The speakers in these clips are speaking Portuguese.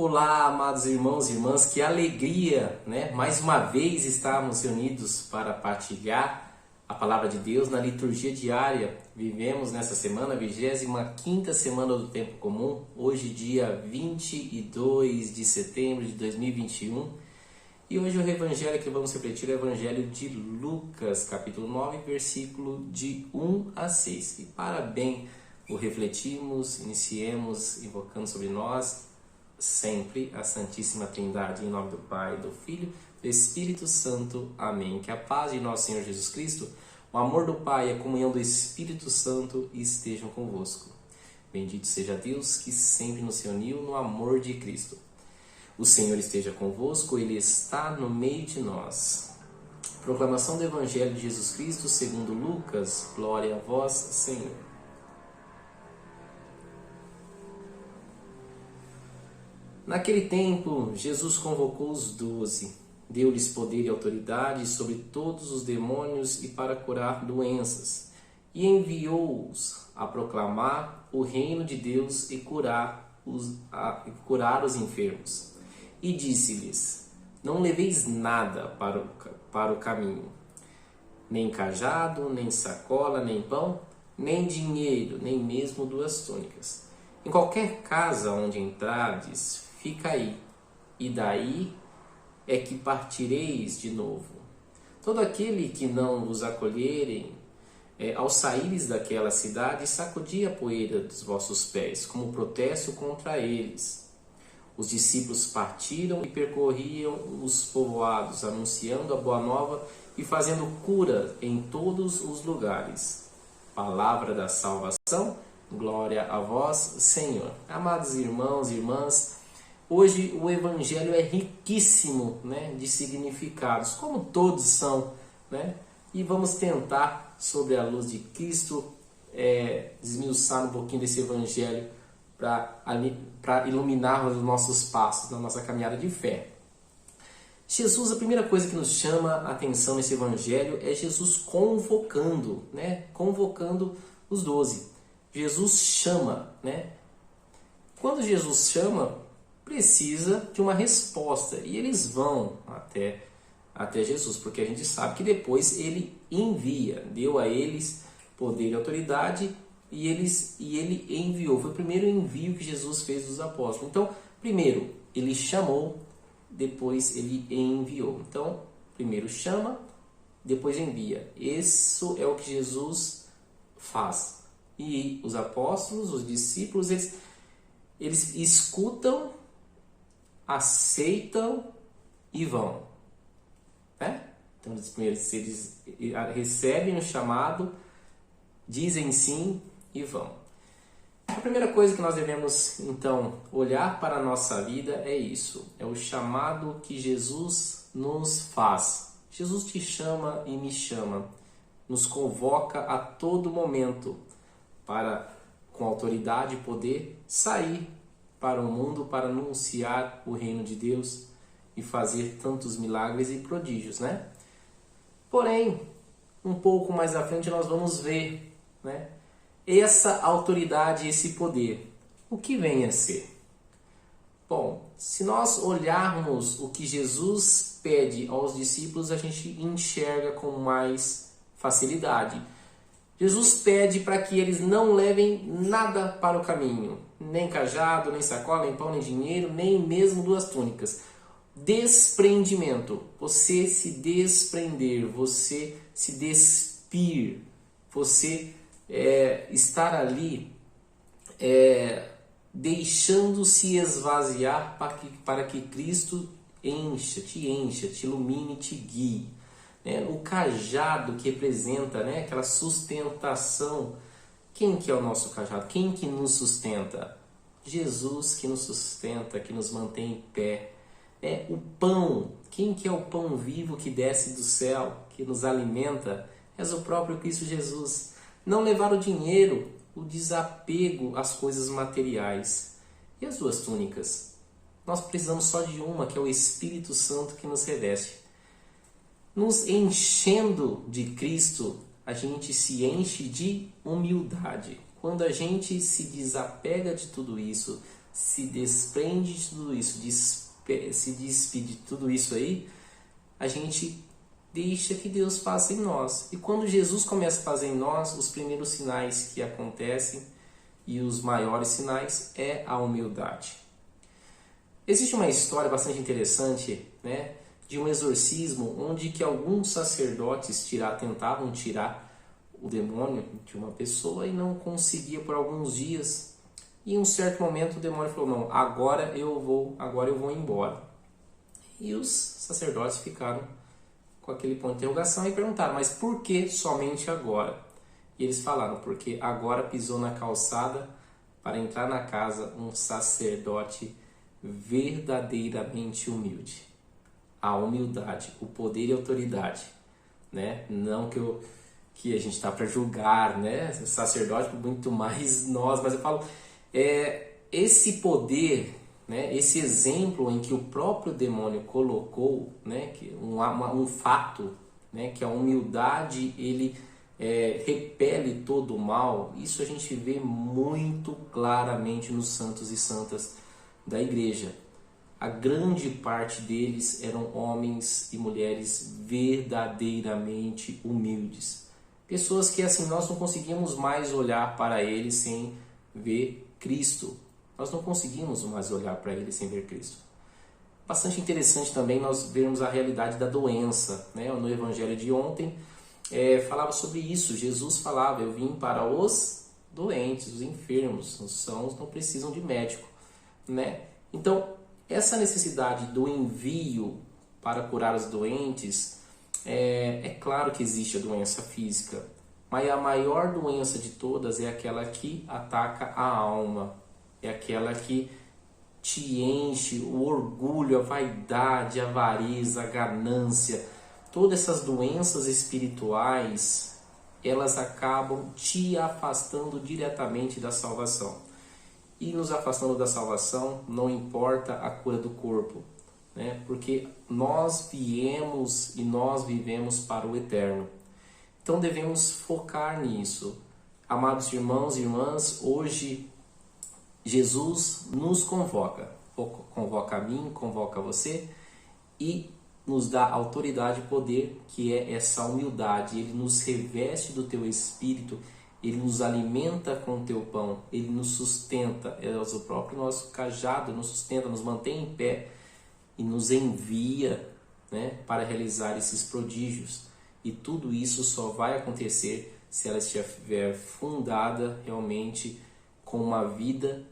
Olá, amados irmãos e irmãs, que alegria, né? Mais uma vez estarmos reunidos para partilhar a palavra de Deus na liturgia diária. Vivemos nessa semana, a 25ª semana do tempo comum, hoje dia 22 de setembro de 2021. E hoje o evangelho que vamos refletir é o evangelho de Lucas, capítulo 9, versículo de 1 a 6. E para bem o refletirmos, iniciemos invocando sobre nós sempre a Santíssima Trindade, em nome do Pai, do Filho, do Espírito Santo. Amém. Que a paz de nosso Senhor Jesus Cristo, o amor do Pai e a comunhão do Espírito Santo estejam convosco. Bendito seja Deus que sempre nos reuniu no amor de Cristo. O Senhor esteja convosco, Ele está no meio de nós. Proclamação do Evangelho de Jesus Cristo segundo Lucas. Glória a vós, Senhor. Naquele tempo, Jesus convocou os 12, deu-lhes poder e autoridade sobre todos os demônios e para curar doenças, e enviou-os a proclamar o reino de Deus e curar os enfermos. E disse-lhes: não leveis nada para o caminho, nem cajado, nem sacola, nem pão, nem dinheiro, nem mesmo 2 túnicas. Em qualquer casa onde entrardes, fica aí, e daí é que partireis de novo. Todo aquele que não vos acolherem, ao saíres daquela cidade, sacudi a poeira dos vossos pés, como protesto contra eles. Os discípulos partiram e percorriam os povoados, anunciando a boa nova e fazendo cura em todos os lugares. Palavra da salvação, glória a vós, Senhor. Amados irmãos e irmãs, hoje o Evangelho é riquíssimo, né, de significados, como todos são, né? E vamos tentar, sobre a luz de Cristo, desmiuçar um pouquinho desse Evangelho para iluminar os nossos passos na nossa caminhada de fé. Jesus, a primeira coisa que nos chama a atenção nesse Evangelho é Jesus convocando, né? Convocando os 12. Jesus chama, né? Quando Jesus chama, precisa de uma resposta, e eles vão até Jesus, porque a gente sabe que depois ele envia, deu a eles poder e autoridade, e ele enviou. Foi o primeiro envio que Jesus fez dos apóstolos. Então, primeiro ele chamou, depois ele enviou. Então, primeiro chama, depois envia. Isso é o que Jesus faz. E os apóstolos, os discípulos, eles escutam, aceitam e vão, né? Então, eles recebem o chamado, dizem sim e vão. A primeira coisa que nós devemos, então, olhar para a nossa vida é isso. É o chamado que Jesus nos faz. Jesus te chama e me chama. Nos convoca a todo momento para, com autoridade e poder, sair para o mundo para anunciar o reino de Deus e fazer tantos milagres e prodígios, né? Porém, um pouco mais à frente nós vamos ver, né, essa autoridade, esse poder, o que vem a ser? Bom, se nós olharmos o que Jesus pede aos discípulos, a gente enxerga com mais facilidade. Jesus pede para que eles não levem nada para o caminho, nem cajado, nem sacola, nem pão, nem dinheiro, nem mesmo 2 túnicas. Desprendimento, você se desprender, você se despir, você estar ali deixando-se esvaziar para que Cristo te encha, te ilumine, te guie. O cajado que representa, né, aquela sustentação. Quem que é o nosso cajado? Quem que nos sustenta? Jesus que nos sustenta, que nos mantém em pé. O pão. Quem que é o pão vivo que desce do céu, que nos alimenta? É o próprio Cristo Jesus. Não levar o dinheiro, o desapego às coisas materiais. E as 2 túnicas? Nós precisamos só de uma, que é o Espírito Santo que nos reveste. Nos enchendo de Cristo, a gente se enche de humildade. Quando a gente se desapega de tudo isso, se desprende de tudo isso, se despe de tudo isso aí, a gente deixa que Deus faça em nós. E quando Jesus começa a fazer em nós, os primeiros sinais que acontecem e os maiores sinais é a humildade. Existe uma história bastante interessante, né, de um exorcismo onde que alguns sacerdotes tentavam tirar o demônio de uma pessoa e não conseguia por alguns dias. E em um certo momento o demônio falou: não, agora eu vou embora. E os sacerdotes ficaram com aquele ponto de interrogação e perguntaram: mas por que somente agora? E eles falaram: porque agora pisou na calçada para entrar na casa um sacerdote verdadeiramente humilde. A humildade, o poder e a autoridade, né? Não que a gente está para julgar, né? Sacerdote, muito mais nós, mas eu falo, esse poder, né? Esse exemplo em que o próprio demônio colocou, né? Que um fato, né? Que a humildade ele repele todo o mal. Isso a gente vê muito claramente nos santos e santas da igreja. A grande parte deles eram homens e mulheres verdadeiramente humildes. Pessoas que assim nós não conseguimos mais olhar para eles sem ver Cristo. Nós não conseguimos mais olhar para eles sem ver Cristo. Bastante interessante também nós vermos a realidade da doença, né? No evangelho de ontem falava sobre isso. Jesus falava: eu vim para os doentes, os enfermos, os sãos não precisam de médico, né? Então, essa necessidade do envio para curar os doentes, é claro que existe a doença física, mas a maior doença de todas é aquela que ataca a alma, é aquela que te enche, o orgulho, a vaidade, a avareza, a ganância. Todas essas doenças espirituais, elas acabam te afastando diretamente da salvação. E nos afastando da salvação, não importa a cura do corpo, né? Porque nós viemos e nós vivemos para o eterno. Então devemos focar nisso. Amados irmãos e irmãs, hoje Jesus nos convoca a mim, convoca você e nos dá autoridade e poder, que é essa humildade. Ele nos reveste do teu espírito, ele nos alimenta com o teu pão, ele nos sustenta, o próprio nosso cajado nos sustenta, nos mantém em pé e nos envia, né, para realizar esses prodígios. E tudo isso só vai acontecer se ela estiver fundada realmente com uma vida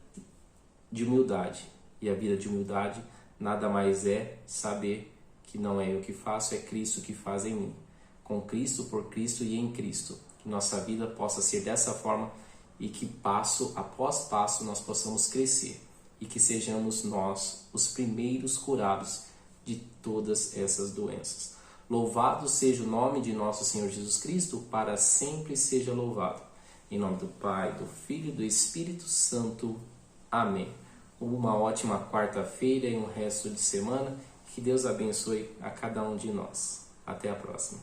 de humildade. E a vida de humildade nada mais é saber que não é eu que faço, é Cristo que faz em mim. Com Cristo, por Cristo e em Cristo. Que nossa vida possa ser dessa forma e que passo após passo nós possamos crescer. E que sejamos nós os primeiros curados de todas essas doenças. Louvado seja o nome de nosso Senhor Jesus Cristo, para sempre seja louvado. Em nome do Pai, do Filho e do Espírito Santo. Amém. Uma ótima quarta-feira e um resto de semana. Que Deus abençoe a cada um de nós. Até a próxima.